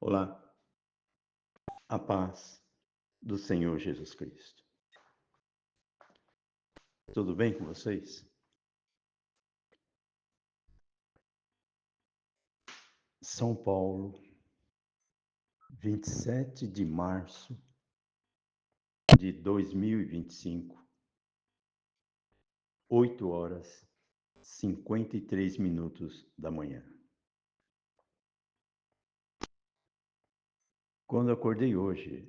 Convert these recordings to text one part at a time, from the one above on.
Olá, a paz do Senhor Jesus Cristo. Tudo bem com vocês? São Paulo, 27 de março de 2025, 8 horas 53 minutos da manhã. Quando acordei hoje,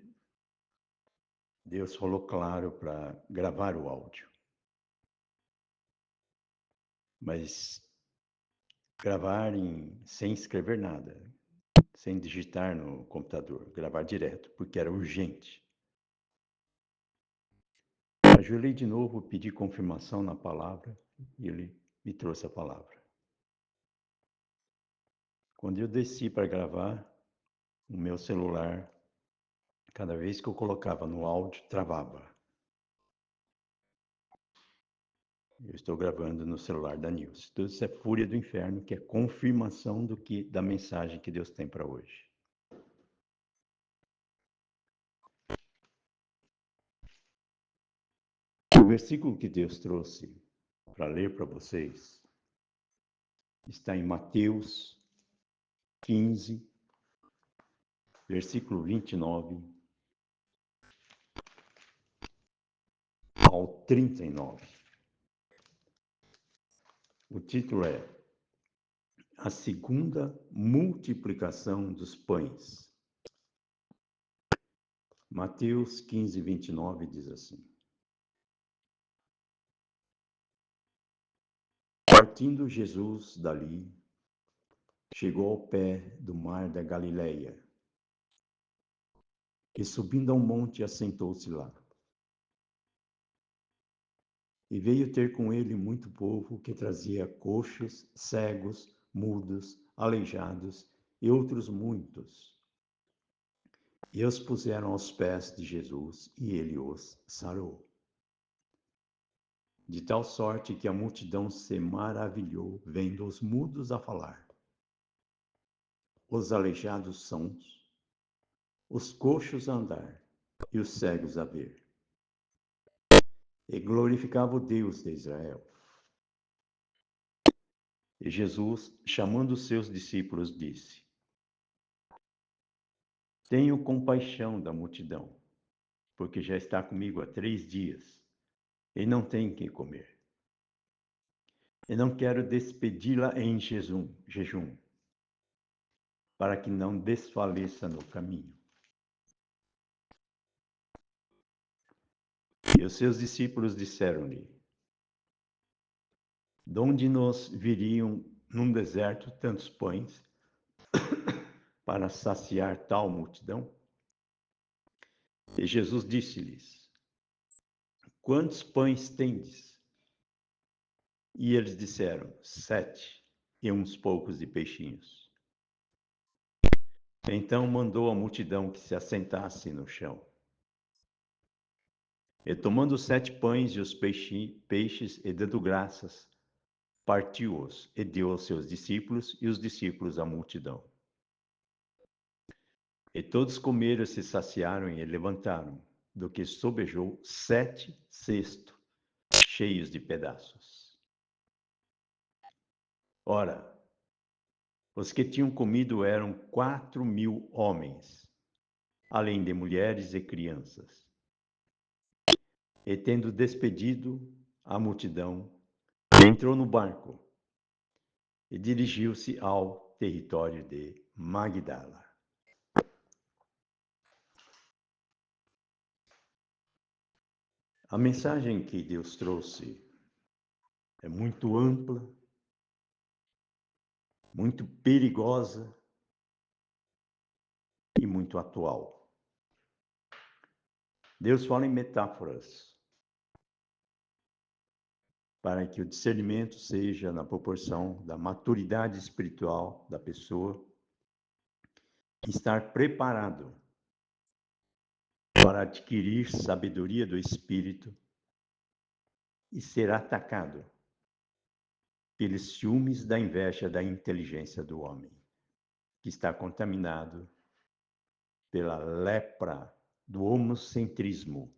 Deus falou claro para gravar o áudio. Mas gravar sem escrever nada, sem digitar no computador, gravar direto, porque era urgente. Ajoelhei de novo, pedi confirmação na palavra e ele me trouxe a palavra. Quando eu desci para gravar, o meu celular, cada vez que eu colocava no áudio, travava. Eu estou gravando no celular da Nilce. Tudo isso é fúria do inferno, que é confirmação da mensagem que Deus tem para hoje. O versículo que Deus trouxe para ler para vocês está em Mateus 15, versículo 29 ao 39. O título é A Segunda Multiplicação dos Pães. Mateus 15, 29 diz assim: Partindo Jesus dali, chegou ao pé do mar da Galileia, e subindo a um monte, assentou-se lá. E veio ter com ele muito povo que trazia coxos, cegos, mudos, aleijados e outros muitos. E os puseram aos pés de Jesus, e ele os sarou. De tal sorte que a multidão se maravilhou, vendo os mudos a falar, os aleijados sãos, os coxos a andar e os cegos a ver. E glorificava o Deus de Israel. E Jesus, chamando os seus discípulos, disse: Tenho compaixão da multidão, porque já está comigo há 3 dias, e não tem que comer. E não quero despedi-la em jejum, para que não desfaleça no caminho. E os seus discípulos disseram-lhe: De onde nos viriam num deserto tantos pães para saciar tal multidão? E Jesus disse-lhes: Quantos pães tendes? E eles disseram: 7, e uns poucos de peixinhos. Então mandou a multidão que se assentasse no chão. E tomando os 7 pães e os peixes, e dando graças, partiu-os e deu aos seus discípulos, e os discípulos à multidão. E todos comeram e se saciaram, e levantaram, do que sobejou 7 cestos, cheios de pedaços. Ora, os que tinham comido eram 4.000 homens, além de mulheres e crianças. E tendo despedido a multidão, entrou no barco e dirigiu-se ao território de Magdala. A mensagem que Deus trouxe é muito ampla, muito perigosa e muito atual. Deus fala em metáforas para que o discernimento seja na proporção da maturidade espiritual da pessoa, estar preparado para adquirir sabedoria do Espírito e ser atacado pelos ciúmes da inveja da inteligência do homem, que está contaminado pela lepra do homocentrismo,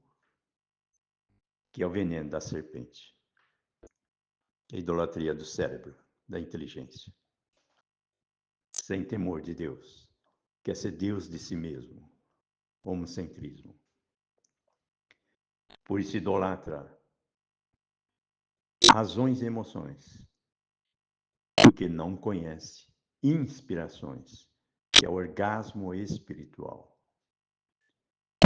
que é o veneno da serpente. A idolatria do cérebro, da inteligência. Sem temor de Deus. Quer ser Deus de si mesmo. Homocentrismo. Por isso idolatra razões e emoções. Porque não conhece inspirações, que é o orgasmo espiritual.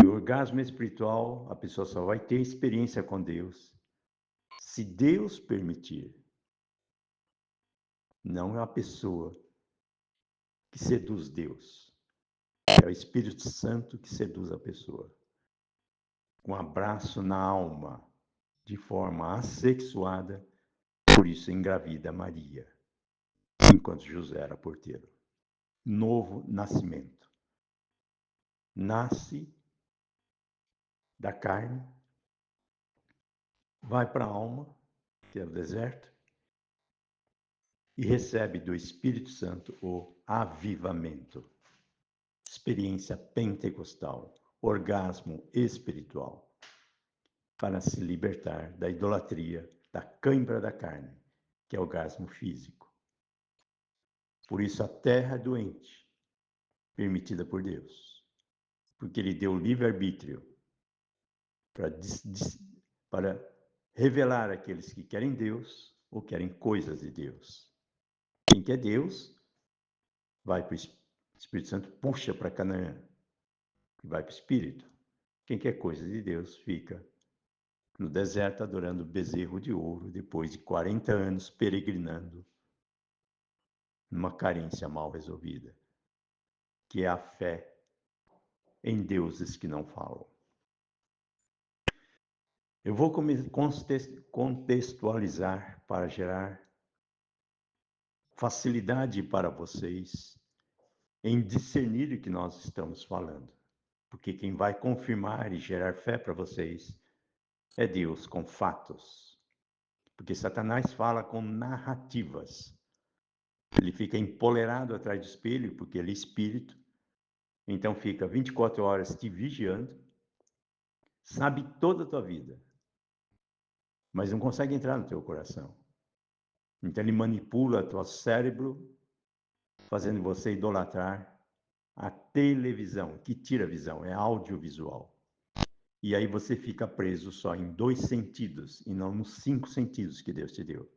E o orgasmo espiritual, a pessoa só vai ter experiência com Deus se Deus permitir. Não é a pessoa que seduz Deus. É o Espírito Santo que seduz a pessoa. Com um abraço na alma, de forma assexuada, por isso engravida Maria, enquanto José era porteiro. Novo nascimento. Nasce da carne, vai para a alma, que é o deserto, e recebe do Espírito Santo o avivamento. Experiência pentecostal, orgasmo espiritual, para se libertar da idolatria, da cãibra da carne, que é o orgasmo físico. Por isso a terra é doente, permitida por Deus, porque Ele deu livre-arbítrio para revelar aqueles que querem Deus ou querem coisas de Deus. Quem quer Deus, vai para o Espírito Santo, puxa para Canaã, e vai para o Espírito. Quem quer coisas de Deus, fica no deserto adorando o bezerro de ouro, depois de 40 anos peregrinando numa carência mal resolvida, que é a fé em deuses que não falam. Eu vou contextualizar para gerar facilidade para vocês em discernir o que nós estamos falando. Porque quem vai confirmar e gerar fé para vocês é Deus com fatos. Porque Satanás fala com narrativas. Ele fica empolerado atrás do espelho, porque ele é espírito. Então fica 24 horas te vigiando. Sabe toda a tua vida. Mas não consegue entrar no teu coração. Então ele manipula o teu cérebro, fazendo você idolatrar a televisão, que tira a visão, é audiovisual. E aí você fica preso só em 2 sentidos, e não nos 5 sentidos que Deus te deu.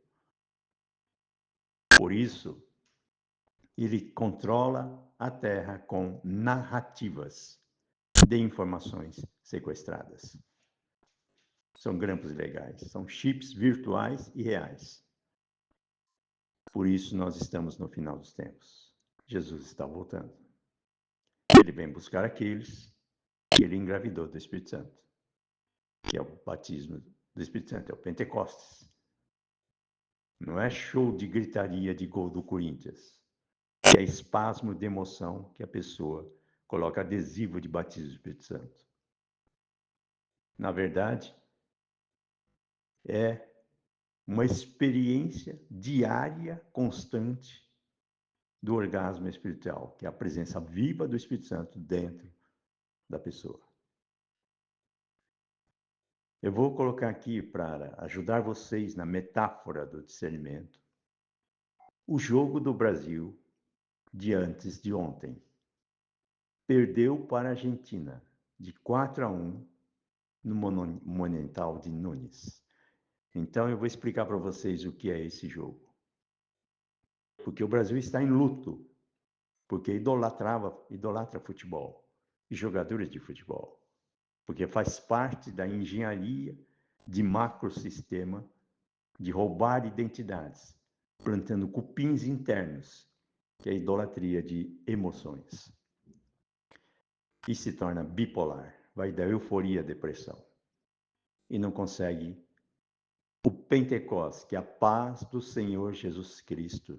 Por isso, ele controla a Terra com narrativas de informações sequestradas. São grampos legais, são chips virtuais e reais. Por isso nós estamos no final dos tempos. Jesus está voltando. Ele vem buscar aqueles que ele engravidou do Espírito Santo, que é o batismo do Espírito Santo, é o Pentecostes. Não é show de gritaria de gol do Corinthians, que é espasmo de emoção que a pessoa coloca adesivo de batismo do Espírito Santo. Na verdade, é uma experiência diária, constante do orgasmo espiritual, que é a presença viva do Espírito Santo dentro da pessoa. Eu vou colocar aqui para ajudar vocês na metáfora do discernimento o jogo do Brasil de antes de ontem. Perdeu para a Argentina de 4-1 no Monumental de Nunes. Então eu vou explicar para vocês o que é esse jogo. Porque o Brasil está em luto, porque idolatra futebol e jogadores de futebol. Porque faz parte da engenharia de macrosistema de roubar identidades, plantando cupins internos, que é a idolatria de emoções. E se torna bipolar, vai da euforia à depressão. E não consegue o Pentecostes, que é a paz do Senhor Jesus Cristo,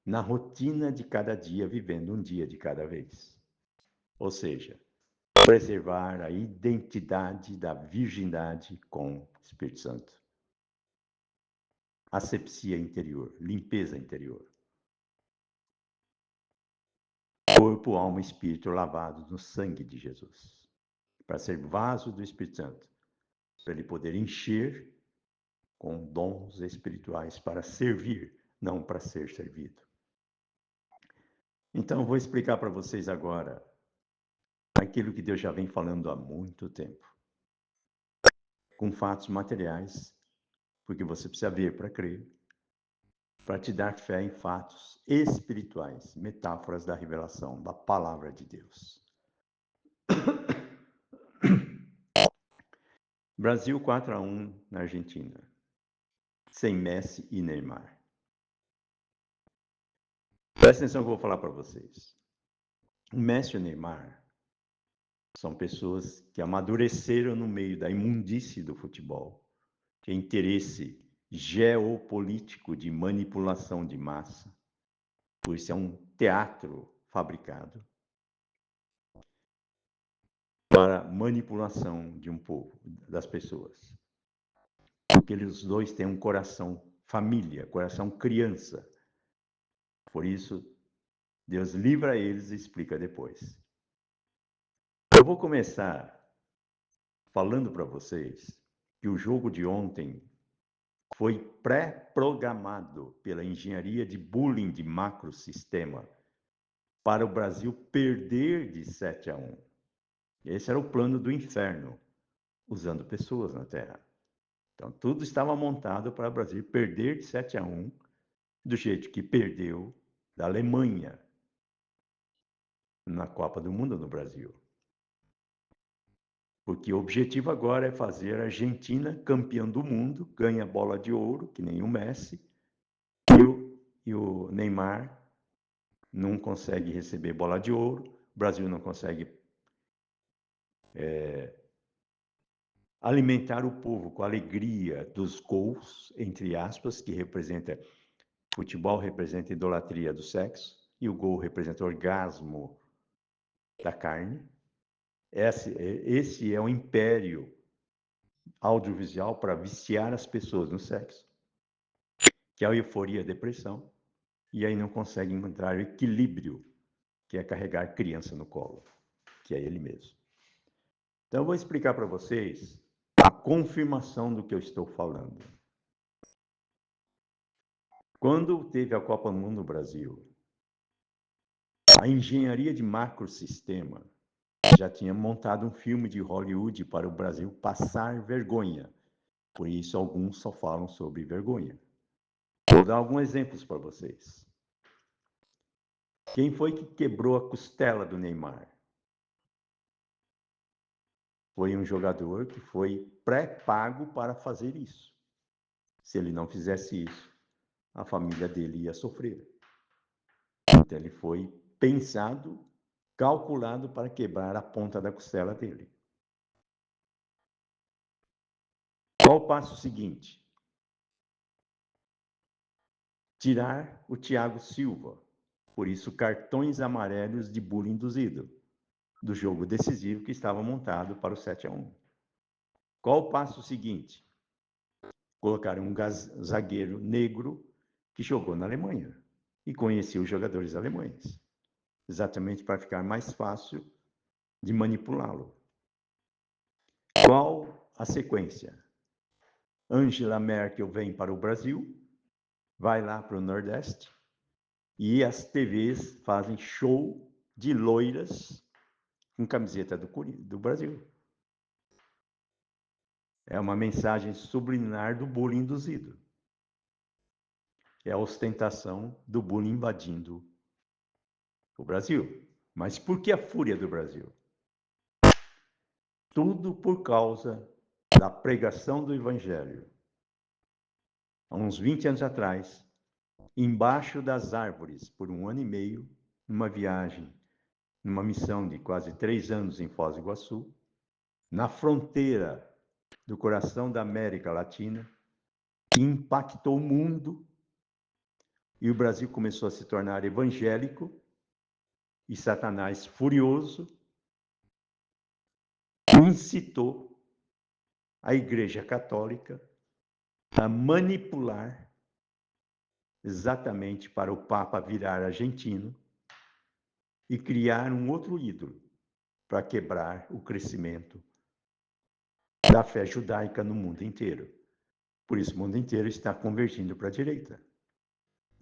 na rotina de cada dia, vivendo um dia de cada vez. Ou seja, preservar a identidade da virgindade com o Espírito Santo. Asepsia interior, limpeza interior. corpo, alma e espírito lavados no sangue de Jesus, para ser vaso do Espírito Santo, para ele poder encher com dons espirituais para servir, não para ser servido. Então, eu vou explicar para vocês agora aquilo que Deus já vem falando há muito tempo, com fatos materiais, porque você precisa ver para crer, para te dar fé em fatos espirituais, metáforas da revelação, da palavra de Deus. Brasil 4-1 na Argentina, sem Messi e Neymar. Presta atenção que eu vou falar para vocês. O Messi e o Neymar são pessoas que amadureceram no meio da imundície do futebol, que é interesse geopolítico de manipulação de massa, por isso é um teatro fabricado para manipulação de um povo, das pessoas. Porque eles dois têm um coração família, coração criança. Por isso, Deus livra eles e explica depois. Eu vou começar falando para vocês que o jogo de ontem foi pré-programado pela engenharia de Bullying de macrosistema para o Brasil perder de 7-1. Esse era o plano do inferno, usando pessoas na Terra. Então, tudo estava montado para o Brasil perder de 7-1, do jeito que perdeu da Alemanha na Copa do Mundo no Brasil. Porque o objetivo agora é fazer a Argentina campeã do mundo, ganha bola de ouro, que nem o Messi, e o Neymar não consegue receber bola de ouro, o Brasil não consegue alimentar o povo com a alegria dos gols, entre aspas, que representa, futebol representa idolatria do sexo, e o gol representa orgasmo da carne. Esse é o império audiovisual para viciar as pessoas no sexo, que é a euforia, a depressão, e aí não consegue encontrar o equilíbrio, que é carregar criança no colo, que é ele mesmo. Então eu vou explicar para vocês a confirmação do que eu estou falando. Quando teve a Copa do Mundo no Brasil, a engenharia de macrosistema já tinha montado um filme de Hollywood para o Brasil passar vergonha. Por isso, alguns só falam sobre vergonha. Vou dar alguns exemplos para vocês. Quem foi que quebrou a costela do Neymar? Foi um jogador que foi pré-pago para fazer isso. Se ele não fizesse isso, a família dele ia sofrer. Então, ele foi pensado, calculado para quebrar a ponta da costela dele. Qual o passo seguinte? Tirar o Thiago Silva. Por isso, cartões amarelos de bullying induzido, do jogo decisivo que estava montado para o 7-1. Qual o passo seguinte? Colocar um zagueiro negro que jogou na Alemanha e conhecia os jogadores alemães, exatamente para ficar mais fácil de manipulá-lo. Qual a sequência? Angela Merkel vem para o Brasil, vai lá para o Nordeste e as TVs fazem show de loiras com camiseta do Brasil. É uma mensagem subliminar do bullying induzido. É a ostentação do bullying invadindo o Brasil. Mas por que a fúria do Brasil? Tudo por causa da pregação do Evangelho. Há uns 20 anos atrás, embaixo das árvores, por 1 ano e meio, numa viagem, numa missão de quase 3 anos em Foz do Iguaçu, na fronteira do coração da América Latina, que impactou o mundo, e o Brasil começou a se tornar evangélico, e Satanás, furioso, incitou a Igreja Católica a manipular exatamente para o Papa virar argentino e criar um outro ídolo para quebrar o crescimento da fé judaica no mundo inteiro. Por isso, o mundo inteiro está convergindo para a direita.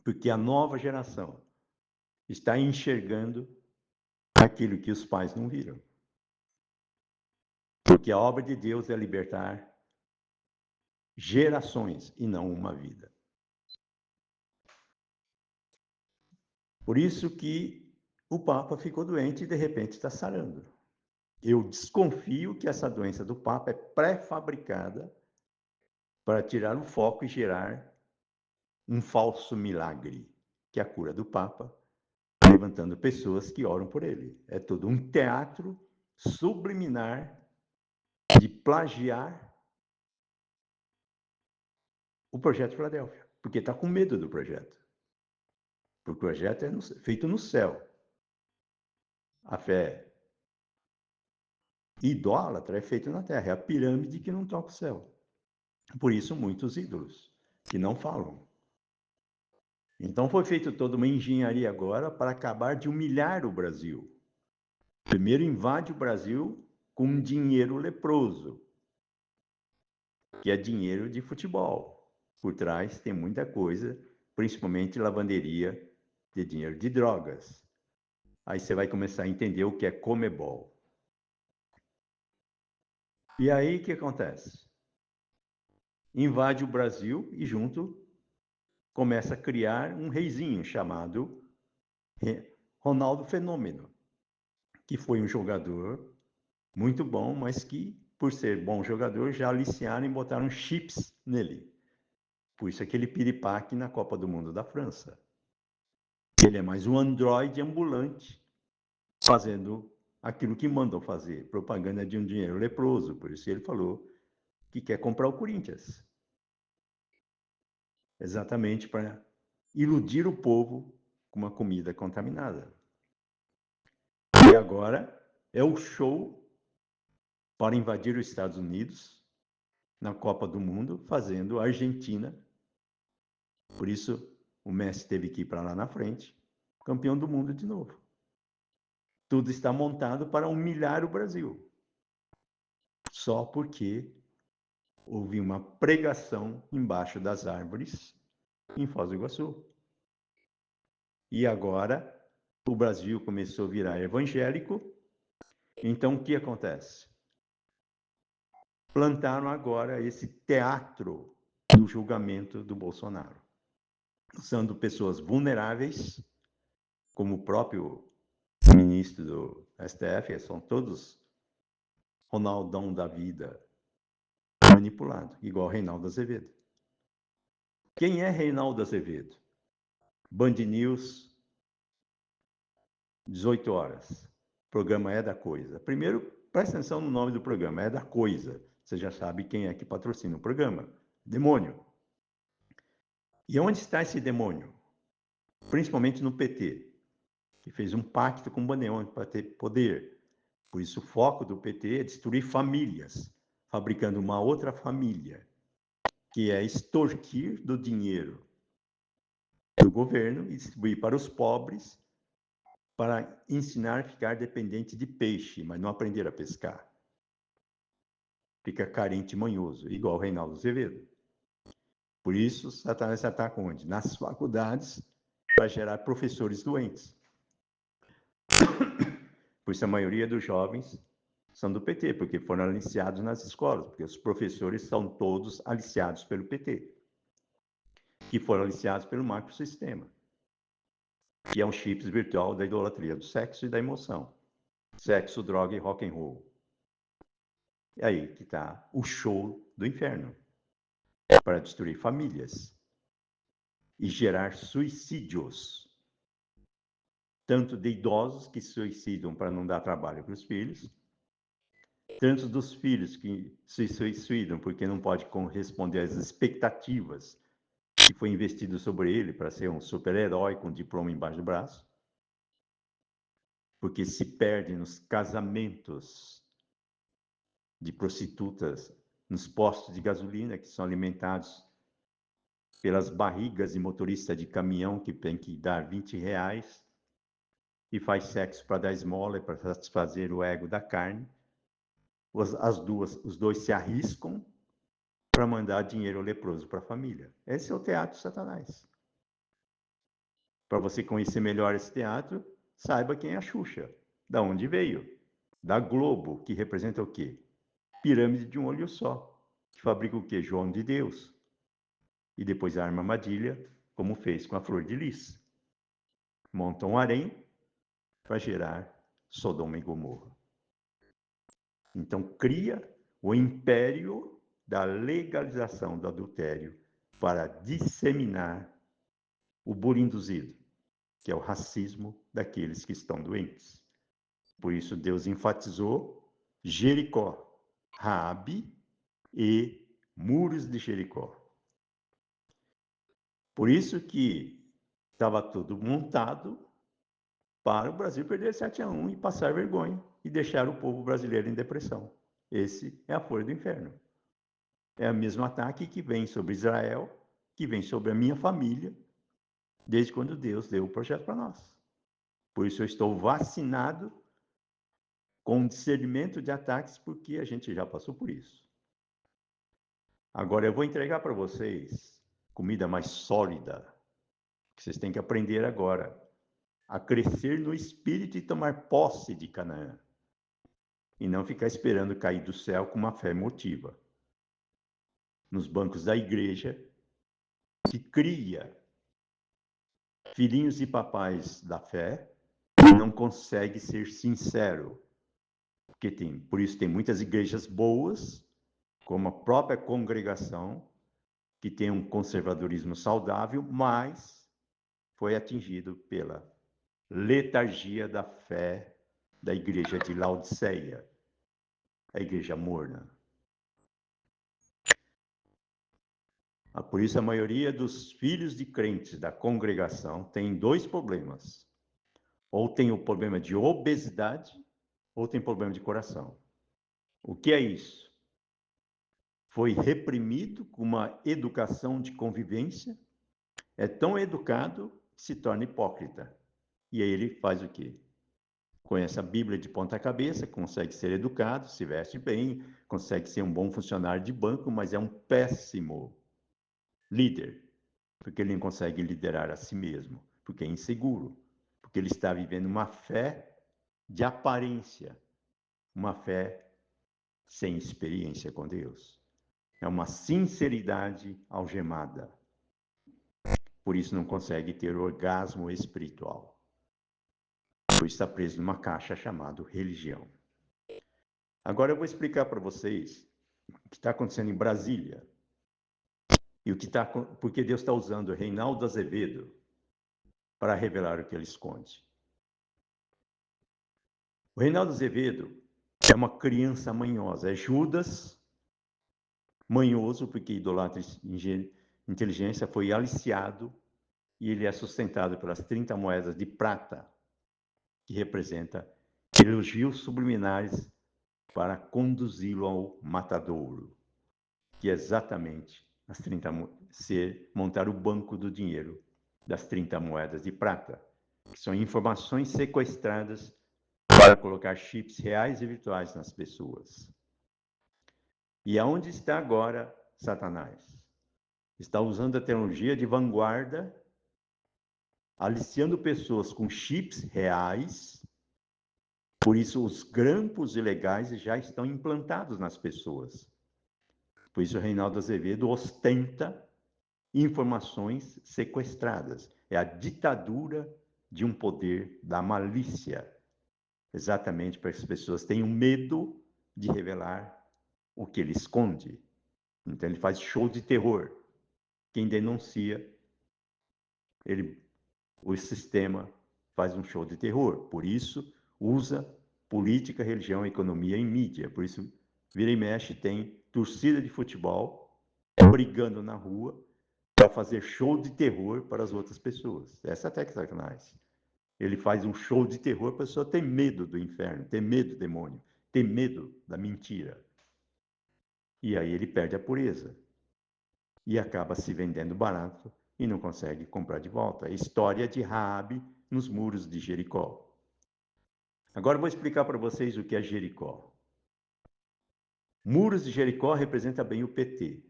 Porque a nova geração está enxergando aquilo que os pais não viram. Porque a obra de Deus é libertar gerações e não uma vida. Por isso que o Papa ficou doente e de repente está sarando. Eu desconfio que essa doença do Papa é pré-fabricada para tirar o foco e gerar um falso milagre, que é a cura do Papa, levantando pessoas que oram por ele. É todo um teatro subliminar de plagiar o projeto Filadélfia, porque está com medo do projeto. Porque o projeto é feito no céu. A fé idólatra é feita na terra, é a pirâmide que não toca o céu. Por isso, muitos ídolos que não falam. Então, foi feita toda uma engenharia agora para acabar de humilhar o Brasil. Primeiro, invade o Brasil com dinheiro leproso, que é dinheiro de futebol. Por trás tem muita coisa, principalmente lavanderia de dinheiro de drogas. Aí você vai começar a entender o que é Comebol. E aí o que acontece? Invade o Brasil e junto começa a criar um reizinho chamado Ronaldo Fenômeno, que foi um jogador muito bom, mas que, por ser bom jogador, já aliciaram e botaram chips nele. Por isso aquele piripaque na Copa do Mundo da França. Ele é mais um androide ambulante, fazendo aquilo que mandam fazer, propaganda de um dinheiro leproso. Por isso ele falou que quer comprar o Corinthians. Exatamente para iludir o povo com uma comida contaminada. E agora é o show para invadir os Estados Unidos na Copa do Mundo, fazendo a Argentina. Por isso o Messi teve que ir para lá na frente, campeão do mundo de novo. Tudo está montado para humilhar o Brasil. Só porque houve uma pregação embaixo das árvores em Foz do Iguaçu. E agora o Brasil começou a virar evangélico. Então o que acontece? Plantaram agora esse teatro do julgamento do Bolsonaro, usando pessoas vulneráveis, como o próprio ministro do STF, são todos Ronaldão da vida manipulado, igual Reinaldo Azevedo. Quem é Reinaldo Azevedo? Band News, 18 horas. O programa É da Coisa. Primeiro, presta atenção no nome do programa, É da Coisa. Você já sabe quem é que patrocina o programa. Demônio. E onde está esse demônio? Principalmente no PT, que fez um pacto com o Bandeon para ter poder. Por isso, o foco do PT é destruir famílias, fabricando uma outra família, que é extorquir do dinheiro do governo e distribuir para os pobres, para ensinar a ficar dependente de peixe, mas não aprender a pescar. Fica carente e manhoso, igual o Reinaldo Azevedo. Por isso, Satanás ataca onde? Nas faculdades, para gerar professores doentes. Por isso, a maioria dos jovens são do PT, porque foram aliciados nas escolas, porque os professores são todos aliciados pelo PT, que foram aliciados pelo macrosistema, que é um chips virtual da idolatria do sexo e da emoção. Sexo, droga e rock and roll. É aí que está o show do inferno, para destruir famílias e gerar suicídios, tanto de idosos que se suicidam para não dar trabalho para os filhos, tanto dos filhos que se suicidam porque não pode corresponder às expectativas que foi investido sobre ele para ser um super-herói com diploma embaixo do braço, porque se perde nos casamentos de prostitutas, nos postos de gasolina que são alimentados pelas barrigas de motorista de caminhão que tem que dar R$20 e faz sexo para dar esmola, para satisfazer o ego da carne. Os dois se arriscam para mandar dinheiro leproso para a família. Esse é o teatro de Satanás. Para você conhecer melhor esse teatro, saiba quem é a Xuxa. Da onde veio? Da Globo, que representa o quê? Pirâmide de um olho só. Que fabrica o quê? João de Deus. E depois arma armadilha, como fez com a Flor de Lis. Monta um harém para gerar Sodoma e Gomorra. Então cria o império da legalização do adultério para disseminar o bullying induzido, que é o racismo daqueles que estão doentes. Por isso Deus enfatizou Jericó, Raabe e muros de Jericó. Por isso que estava tudo montado para o Brasil perder 7-1 e passar vergonha e deixar o povo brasileiro em depressão. Esse é a folha do inferno. É o mesmo ataque que vem sobre Israel, que vem sobre a minha família, desde quando Deus deu o projeto para nós. Por isso eu estou vacinado com discernimento de ataques, porque a gente já passou por isso. Agora eu vou entregar para vocês comida mais sólida, que vocês têm que aprender agora a crescer no espírito e tomar posse de Canaã. E não ficar esperando cair do céu com uma fé emotiva. Nos bancos da igreja, que cria filhinhos e papais da fé, e não consegue ser sincero. Por isso tem muitas igrejas boas, como a própria congregação, que tem um conservadorismo saudável, mas foi atingido pela letargia da fé da igreja de Laodiceia, a igreja morna. Por isso a maioria dos filhos de crentes da congregação tem dois problemas. Ou tem o problema de obesidade, ou tem problema de coração. O que é isso? Foi reprimido com uma educação de convivência, é tão educado que se torna hipócrita. E aí ele faz o quê? Conhece a Bíblia de ponta cabeça, consegue ser educado, se veste bem, consegue ser um bom funcionário de banco, mas é um péssimo líder, porque ele não consegue liderar a si mesmo, porque é inseguro, porque ele está vivendo uma fé de aparência, uma fé sem experiência com Deus. É uma sinceridade algemada. Por isso não consegue ter orgasmo espiritual. Por isso está preso numa caixa chamada religião. Agora eu vou explicar para vocês o que está acontecendo em Brasília. E porque Deus está usando Reinaldo Azevedo para revelar o que ele esconde. O Reinaldo Azevedo é uma criança manhosa, é Judas manhoso, porque idolatra inteligência, foi aliciado e ele é sustentado pelas 30 moedas de prata, que representa elogios subliminares para conduzi-lo ao matadouro, que é exatamente montar o banco do dinheiro das 30 moedas de prata, que são informações sequestradas para colocar chips reais e virtuais nas pessoas. E aonde está agora Satanás? Está usando a tecnologia de vanguarda, aliciando pessoas com chips reais. Por isso, os grampos ilegais já estão implantados nas pessoas. Por isso, o Reinaldo Azevedo ostenta informações sequestradas. É a ditadura de um poder da malícia. Exatamente para que as pessoas tenham medo de revelar o que ele esconde. Então, ele faz show de terror. Quem denuncia, o sistema faz um show de terror. Por isso, usa política, religião, economia e mídia. Por isso, vira e mexe, tem torcida de futebol brigando na rua para fazer show de terror para as outras pessoas. Essa é a Satanás. Ele faz um show de terror para a pessoa ter medo do inferno, ter medo do demônio, ter medo da mentira. E aí ele perde a pureza. E acaba se vendendo barato e não consegue comprar de volta. A história de Raabe nos muros de Jericó. Agora eu vou explicar para vocês o que é Jericó. Muros de Jericó representa bem o PT,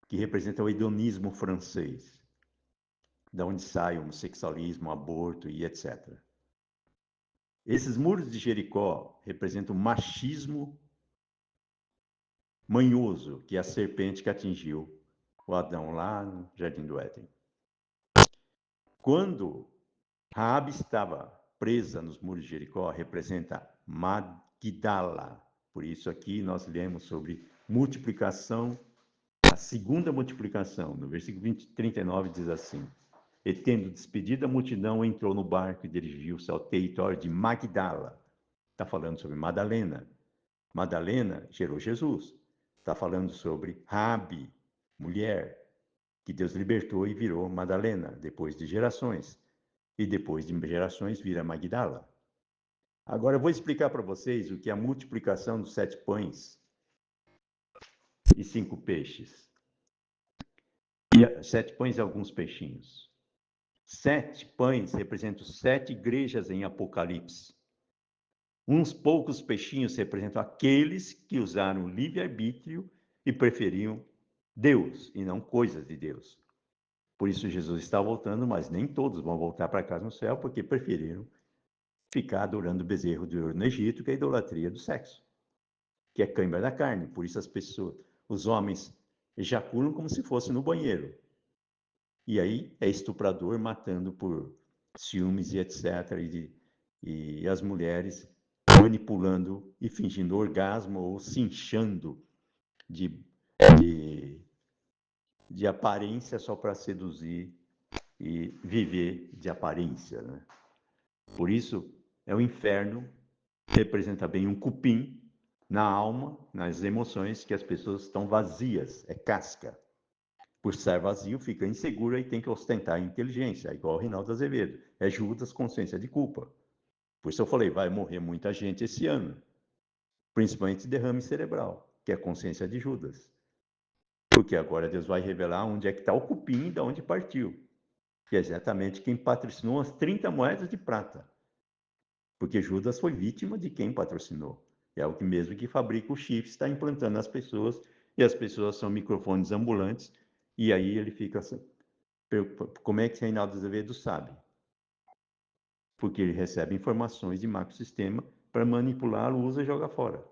que representa o hedonismo francês, da onde sai o homossexualismo, o aborto e etc. Esses muros de Jericó representam o machismo manhoso, que é a serpente que atingiu o Adão lá no Jardim do Éden. Quando Raabe estava presa nos muros de Jericó, representa Magdala. Por isso aqui nós lemos sobre multiplicação, a segunda multiplicação. No versículo 39 diz assim: E tendo despedido a multidão, entrou no barco e dirigiu-se ao território de Magdala. Está falando sobre Madalena. Madalena gerou Jesus. Está falando sobre Raabe, mulher, que Deus libertou e virou Madalena, depois de gerações. E depois de gerações vira Magdala. Agora eu vou explicar para vocês o que é a multiplicação dos 7 pães e 5 peixes. E 7 pães e alguns peixinhos. 7 pães representam 7 igrejas em Apocalipse. Uns poucos peixinhos representam aqueles que usaram livre-arbítrio e preferiam Deus e não coisas de Deus. Por isso Jesus está voltando, mas nem todos vão voltar para casa no céu, porque preferiram ficar adorando o bezerro de ouro no Egito, que é a idolatria do sexo, que é cãibra da carne. Por isso as pessoas, os homens ejaculam como se fosse no banheiro. E aí é estuprador matando por ciúmes e etc. E as mulheres manipulando e fingindo orgasmo ou se inchando de, de, de aparência só para seduzir e viver de aparência, né? Por isso, é o inferno, representa bem um cupim na alma, nas emoções, que as pessoas estão vazias, é casca. Por estar vazio, fica inseguro e tem que ostentar a inteligência, igual o Reinaldo Azevedo. É Judas, consciência de culpa. Por isso eu falei, vai morrer muita gente esse ano, principalmente derrame cerebral, que é a consciência de Judas. Porque agora Deus vai revelar onde é que está o cupim e de onde partiu. Que é exatamente quem patrocinou as 30 moedas de prata. Porque Judas foi vítima de quem patrocinou. É o que mesmo que fabrica o chip, está implantando nas pessoas, e as pessoas são microfones ambulantes, e aí ele fica assim, como é que Reinaldo Azevedo sabe? Porque ele recebe informações de macrosistema para manipulá-lo, usa e joga fora.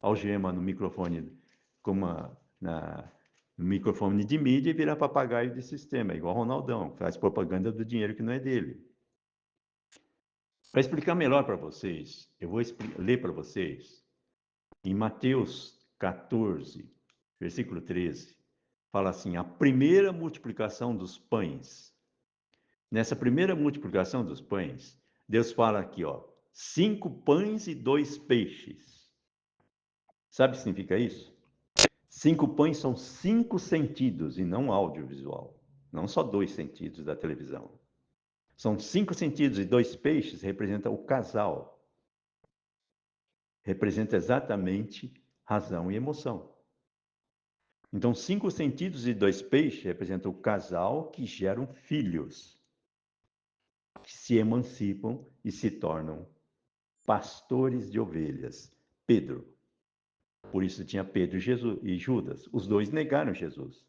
Algema no microfone, como no microfone de mídia e vira papagaio de sistema, igual Ronaldão, faz propaganda do dinheiro que não é dele. Para explicar melhor para vocês, eu vou ler para vocês em Mateus 14, versículo 13, fala assim: a primeira multiplicação dos pães. Nessa primeira multiplicação dos pães, Deus fala aqui, ó, 5 pães e 2 peixes. Sabe o que significa isso? 5 pães são 5 sentidos e não audiovisual. Não só 2 sentidos da televisão. São 5 sentidos e 2 peixes representam o casal. Representa exatamente razão e emoção. Então, 5 sentidos e 2 peixes representam o casal que geram filhos, que se emancipam e se tornam pastores de ovelhas. Pedro. Por isso tinha Pedro e Judas. Os dois negaram Jesus.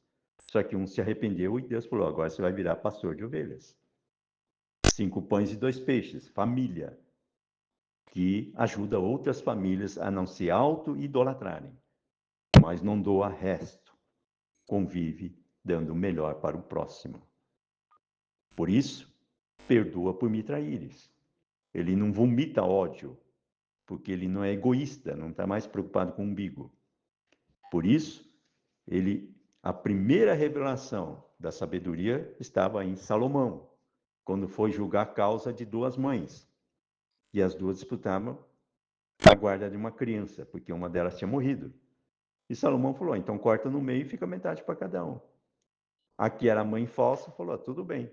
Só que um se arrependeu e Deus falou: agora você vai virar pastor de ovelhas. 5 pães e 2 peixes. Família. Que ajuda outras famílias a não se auto-idolatrarem. Mas não doa resto. Convive dando o melhor para o próximo. Por isso, perdoa por me traíres. Ele não vomita ódio, porque ele não é egoísta, não está mais preocupado com o umbigo. Por isso, a primeira revelação da sabedoria estava em Salomão, quando foi julgar a causa de 2 mães. E as duas disputavam a guarda de uma criança, porque uma delas tinha morrido. E Salomão falou: então corta no meio e fica metade para cada um. Aqui era a mãe falsa, falou: tudo bem.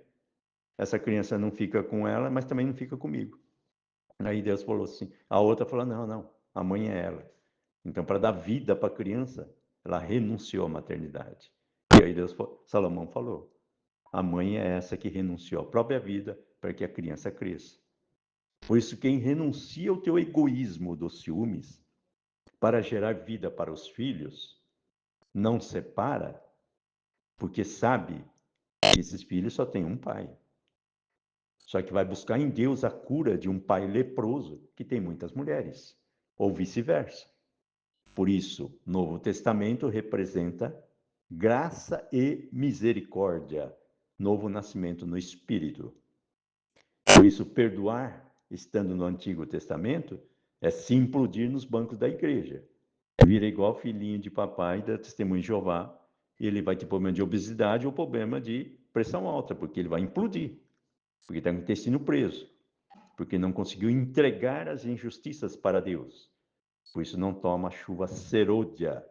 Essa criança não fica com ela, mas também não fica comigo. Aí Deus falou assim, a outra falou: não, não, a mãe é ela. Então, para dar vida para a criança, ela renunciou à maternidade. E aí Salomão falou: a mãe é essa que renunciou à própria vida para que a criança cresça. Por isso, quem renuncia ao teu egoísmo dos ciúmes para gerar vida para os filhos, não separa, porque sabe que esses filhos só têm um pai. Só que vai buscar em Deus a cura de um pai leproso que tem muitas mulheres, ou vice-versa. Por isso, Novo Testamento representa graça e misericórdia, novo nascimento no Espírito. Por isso, perdoar, estando no Antigo Testamento, é se implodir nos bancos da igreja. Vira igual filhinho de papai da Testemunha de Jeová, ele vai ter problema de obesidade ou problema de pressão alta, porque ele vai implodir, porque está com o intestino preso, porque não conseguiu entregar as injustiças para Deus. Por isso não toma a chuva serôdia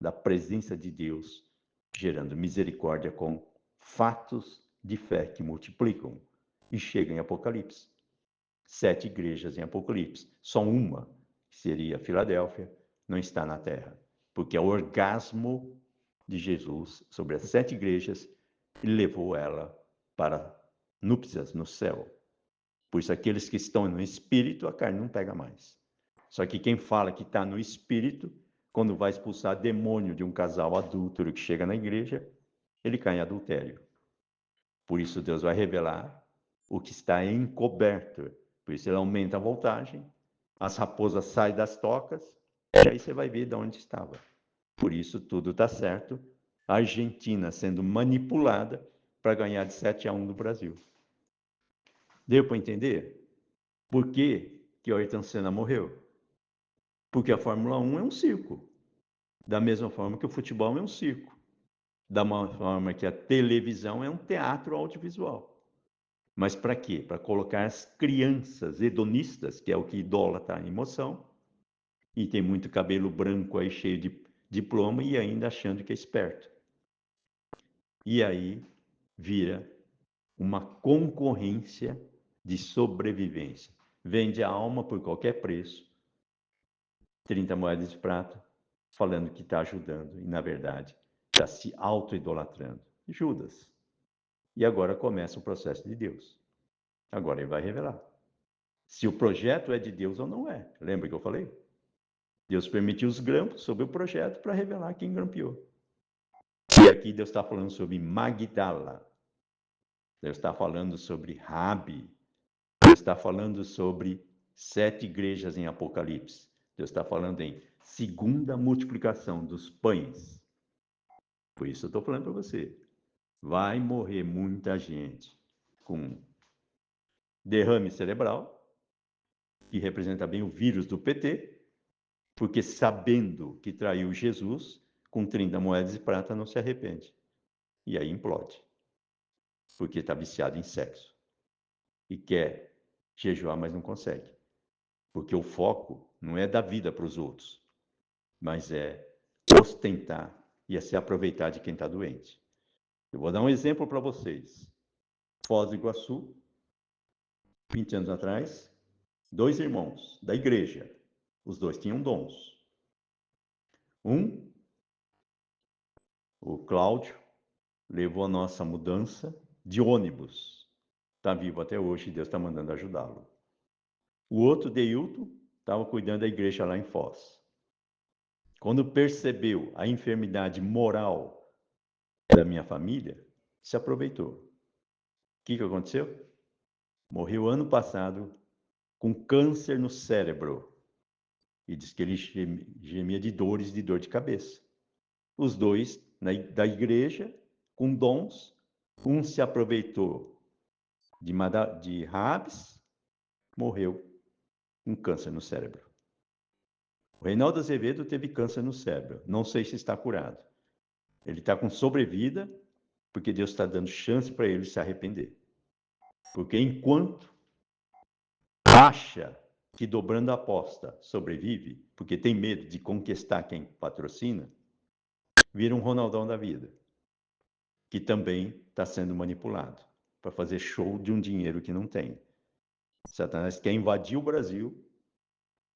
da presença de Deus, gerando misericórdia com fatos de fé que multiplicam. E chega em Apocalipse. 7 igrejas em Apocalipse. Só uma, que seria Filadélfia, não está na terra. Porque é o orgasmo de Jesus sobre as 7 igrejas e levou ela para núpcias no céu. Por isso, aqueles que estão no espírito, a carne não pega mais. Só que quem fala que está no espírito, quando vai expulsar demônio de um casal adúltero que chega na igreja, ele cai em adultério. Por isso, Deus vai revelar o que está encoberto. Por isso, ele aumenta a voltagem, as raposas saem das tocas, e aí você vai ver de onde estava. Por isso, tudo está certo. A Argentina sendo manipulada para ganhar de 7-1 do Brasil. Deu para entender? Por que que o Ayrton Senna morreu? Porque a Fórmula 1 é um circo. Da mesma forma que o futebol é um circo. Da mesma forma que a televisão é um teatro audiovisual. Mas para quê? Para colocar as crianças hedonistas, que é o que idolatra a emoção, e tem muito cabelo branco aí cheio de diploma e ainda achando que é esperto. E aí vira uma concorrência de sobrevivência. Vende a alma por qualquer preço, 30 moedas de prata, falando que está ajudando, e na verdade está se auto-idolatrando. Judas. E agora começa o processo de Deus. Agora ele vai revelar se o projeto é de Deus ou não é. Lembra que eu falei? Deus permitiu os grampos sobre o projeto para revelar quem grampeou. E aqui Deus está falando sobre Magdala. Deus está falando sobre Rabi. Deus está falando sobre 7 igrejas em Apocalipse. Deus está falando em segunda multiplicação dos pães. Por isso eu estou falando para você. Vai morrer muita gente com derrame cerebral, que representa bem o vírus do PT, porque sabendo que traiu Jesus, com 30 moedas de prata não se arrepende. E aí implode, porque está viciado em sexo. E quer jejuar, mas não consegue. Porque o foco não é dar vida para os outros, mas é ostentar e é se aproveitar de quem está doente. Eu vou dar um exemplo para vocês. Foz do Iguaçu, 20 anos atrás, 2 irmãos da igreja. Os 2 tinham dons. Um, o Cláudio, levou a nossa mudança de ônibus. Está vivo até hoje e Deus está mandando ajudá-lo. O outro, Deilton, estava cuidando da igreja lá em Foz. Quando percebeu a enfermidade moral da minha família, se aproveitou. O que aconteceu? Morreu ano passado com câncer no cérebro. E diz que ele gemia de dores, de dor de cabeça. Os 2 da igreja, com dons, um se aproveitou de Rabes, morreu com câncer no cérebro. O Reinaldo Azevedo teve câncer no cérebro, não sei se está curado. Ele está com sobrevida, porque Deus está dando chance para ele se arrepender. Porque enquanto acha que dobrando a aposta sobrevive, porque tem medo de conquistar quem patrocina, vira um Ronaldão da vida, que também está sendo manipulado para fazer show de um dinheiro que não tem. Satanás quer invadir o Brasil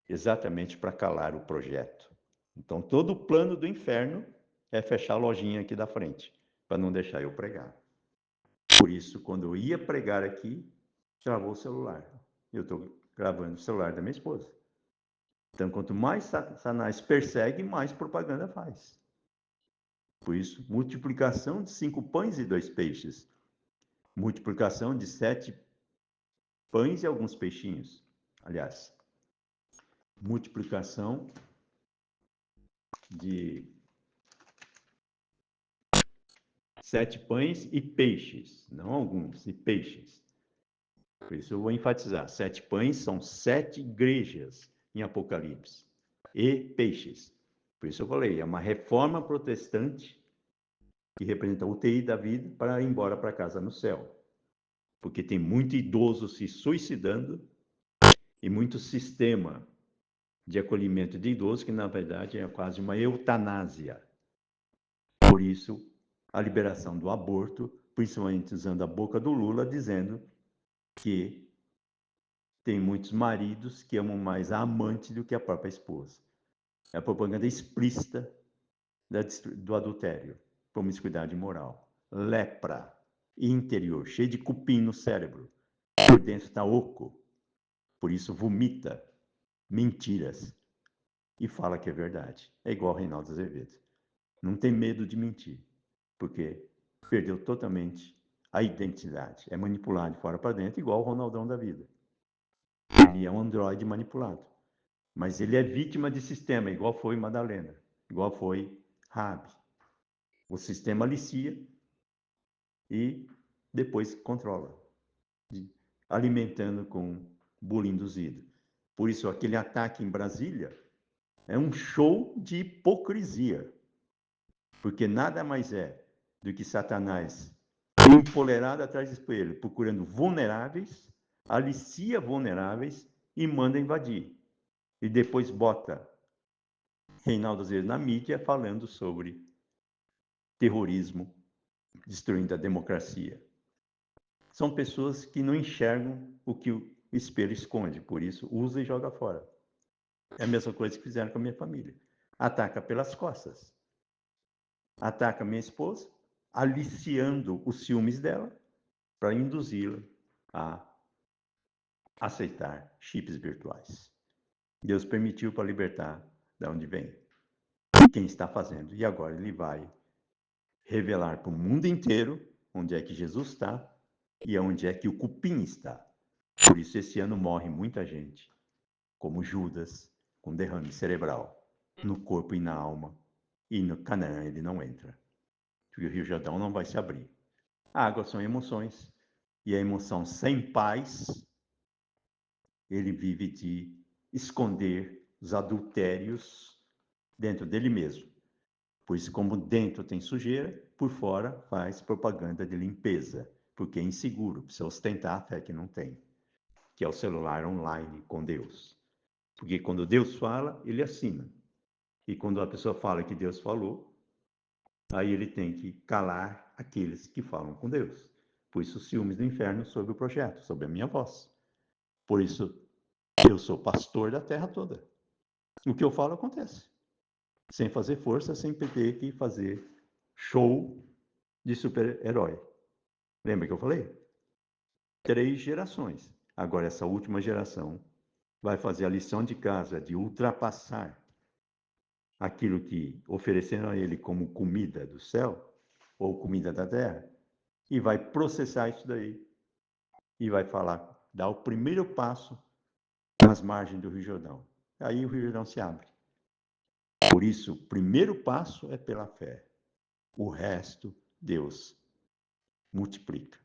exatamente para calar o projeto. Então, todo o plano do inferno é fechar a lojinha aqui da frente, para não deixar eu pregar. Por isso, quando eu ia pregar aqui, travou o celular. eu estou gravando o celular da minha esposa. Então, quanto mais Satanás persegue, mais propaganda faz. Por isso, multiplicação de 5 pães e 2 peixes. Multiplicação de 7 pães e alguns peixinhos. Aliás, multiplicação de 7 pães e peixes. Não alguns, e peixes. Por isso eu vou enfatizar. 7 pães são 7 igrejas em Apocalipse. E peixes. Por isso eu falei, é uma reforma protestante que representa a UTI da vida para ir embora para casa no céu. Porque tem muito idoso se suicidando e muito sistema de acolhimento de idosos que, na verdade, é quase uma eutanásia. Por isso, a liberação do aborto, principalmente usando a boca do Lula, dizendo que tem muitos maridos que amam mais a amante do que a própria esposa. É a propaganda explícita do adultério, promiscuidade moral, lepra interior, cheio de cupim no cérebro, por dentro está oco, por isso vomita mentiras e fala que é verdade. É igual Reinaldo Azevedo. Não tem medo de mentir, porque perdeu totalmente a identidade. É manipulado de fora para dentro, igual o Ronaldão da vida. Ele é um androide manipulado. Mas ele é vítima de sistema, igual foi Madalena, igual foi Rabi. O sistema alicia e depois controla, alimentando com bullying induzido. Por isso, aquele ataque em Brasília é um show de hipocrisia, porque nada mais é do que Satanás empolerado atrás do espelho, procurando vulneráveis, alicia vulneráveis e manda invadir. E depois bota Reinaldo Azevedo na mídia falando sobre terrorismo, destruindo a democracia. São pessoas que não enxergam o que o espelho esconde, por isso usa e joga fora. É a mesma coisa que fizeram com a minha família. Ataca pelas costas. Ataca minha esposa, aliciando os ciúmes dela para induzi-la a aceitar chips virtuais. Deus permitiu para libertar de onde vem. Quem está fazendo. E agora ele vai revelar para o mundo inteiro onde é que Jesus está e onde é que o cupim está. Por isso esse ano morre muita gente, como Judas, com derrame cerebral, no corpo e na alma. E no Canaã ele não entra. Porque o Rio Jordão não vai se abrir. A água são emoções. E a emoção sem paz, ele vive de esconder os adultérios dentro dele mesmo. Por isso, como dentro tem sujeira, por fora faz propaganda de limpeza, porque é inseguro, precisa ostentar a fé que não tem, que é o celular online com Deus. Porque quando Deus fala, ele assina. E quando a pessoa fala que Deus falou, aí ele tem que calar aqueles que falam com Deus. Por isso, os ciúmes do inferno sobre o projeto, sobre a minha voz. Por isso, eu sou pastor da terra toda. O que eu falo acontece. Sem fazer força, sem ter que fazer show de super-herói. Lembra que eu falei? 3 gerações. Agora, essa última geração vai fazer a lição de casa de ultrapassar aquilo que ofereceram a ele como comida do céu ou comida da terra e vai processar isso daí e vai falar, dar o primeiro passo nas margens do Rio Jordão. Aí o Rio Jordão se abre. Por isso, o primeiro passo é pela fé. O resto, Deus multiplica.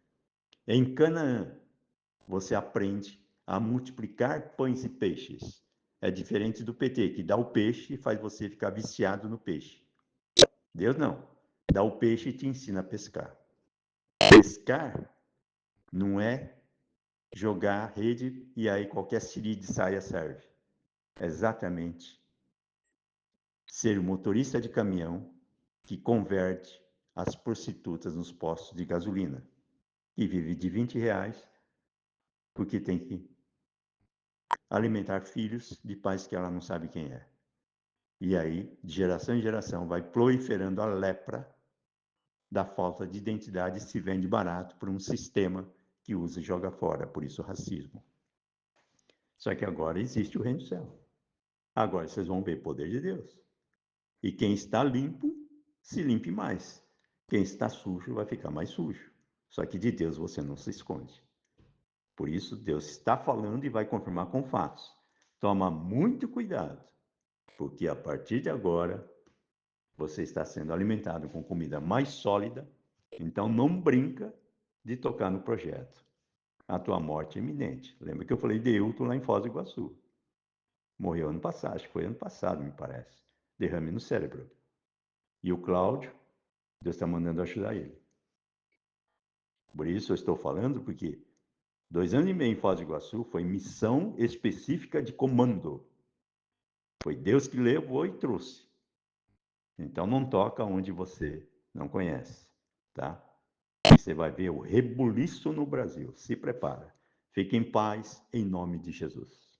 Em Canaã, você aprende a multiplicar pães e peixes. É diferente do PT, que dá o peixe e faz você ficar viciado no peixe. Deus não. Dá o peixe e te ensina a pescar. Pescar não é jogar a rede e aí qualquer siri de saia serve. É exatamente ser motorista de caminhão que converte as prostitutas nos postos de gasolina e vive de R$ 20 porque tem que alimentar filhos de pais que ela não sabe quem é. E aí, de geração em geração, vai proliferando a lepra da falta de identidade e se vende barato por um sistema que usa e joga fora, por isso o racismo. Só que agora existe o reino do céu. Agora vocês vão ver o poder de Deus. E quem está limpo, se limpe mais. Quem está sujo vai ficar mais sujo. Só que de Deus você não se esconde. Por isso, Deus está falando e vai confirmar com fatos. Toma muito cuidado, porque a partir de agora você está sendo alimentado com comida mais sólida. Então não brinca de tocar no projeto. A tua morte é iminente. Lembra que eu falei de Hilton lá em Foz do Iguaçu? Morreu ano passado, acho que foi ano passado, me parece. Derrame no cérebro. E o Cláudio, Deus está mandando ajudar ele. Por isso eu estou falando, porque 2 anos e meio em Foz do Iguaçu foi missão específica de comando. Foi Deus que levou e trouxe. Então não toca onde você não conhece, tá? E você vai ver o rebuliço no Brasil. Se prepara. Fique em paz, em nome de Jesus.